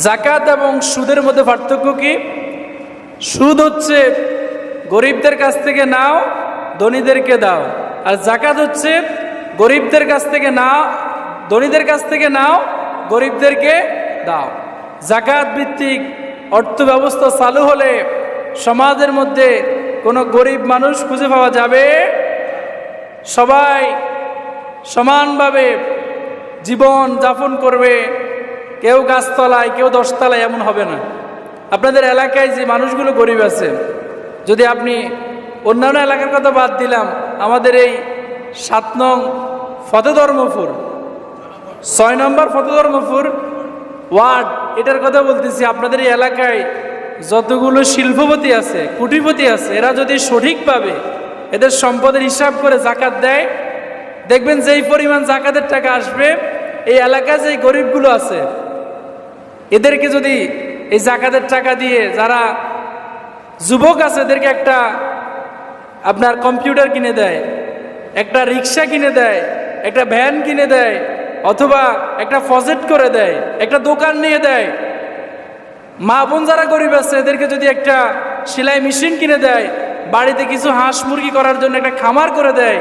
যাকাত এবং সুদের মধ্যে পার্থক্য কি? সুদ হচ্ছে গরিবদের কাছ থেকে নাও, ধনীদেরকে দাও, আর যাকাত হচ্ছে গরিবদের কাছ থেকে নাও, ধনীদের কাছ থেকে নাও, গরিবদেরকে দাও। যাকাত ভিত্তিক অর্থ ব্যবস্থা চালু হলে সমাজের মধ্যে কোনো গরিব মানুষ খুঁজে পাওয়া যাবে, সবাই সমানভাবে জীবন যাপন করবে, কেউ গাছতলায় কেউ 10 তলায় এমন হবে না। আপনাদের এলাকায় যে মানুষগুলো গরিব আছে, যদি আপনি অন্যান্য এলাকার কথা বাদ দিলাম, আমাদের এই 7 নং ফতেধর্মপুর, 6 নম্বর ফতেধর্মপুর ওয়ার্ড, এটার কথা বলতেছি। আপনাদের এই এলাকায় যতগুলো শিল্পপতি আছে, কুটিপতি আছে, এরা যদি সঠিকভাবে এদের সম্পদের হিসাব করে যাকাত দেয়, দেখবেন যেই পরিমাণ যাকাতের টাকা আসবে, এই এলাকায় যে গরিবগুলো আছে এদেরকে যদি এই যাকাতের টাকা দিয়ে, যারা যুবক আছে এদেরকে একটা আপনার কম্পিউটার কিনে দেয়, একটা রিক্সা কিনে দেয়, একটা ভ্যান কিনে দেয়, অথবা একটা প্রজেক্ট করে দেয়, একটা দোকান নিয়ে দেয়, মা বোন যারা গরিব আছে এদেরকে যদি একটা সেলাই মেশিন কিনে দেয়, বাড়িতে কিছু হাঁস মুরগি করার জন্য একটা খামার করে দেয়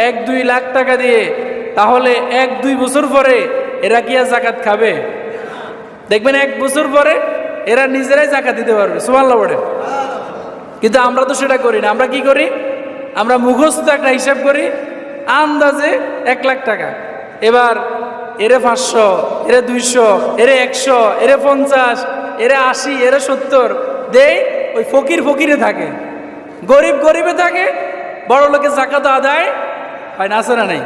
1-2 লাখ টাকা দিয়ে, তাহলে 1-2 বছর পরে এরা কি আর যাকাত খাবে? দেখবেন 1 বছর পরে এরা নিজেরাই যাকাত দিতে পারবে। সুবহানাল্লাহ বলে। কিন্তু আমরা তো সেটা করি না। আমরা কি করি? আমরা মুখস্থ একটা হিসাব করি, আন্দাজে 1 লাখ টাকা, এবার এরে 500, এরে 200, এরে 100, এরে 50, এরে 80, এরে 70 দেই। ওই ফকির ফকিরে থাকে, গরিব গরিবে থাকে, বড় লোকের যাকাত আদায় হয় না, আছে না নাই?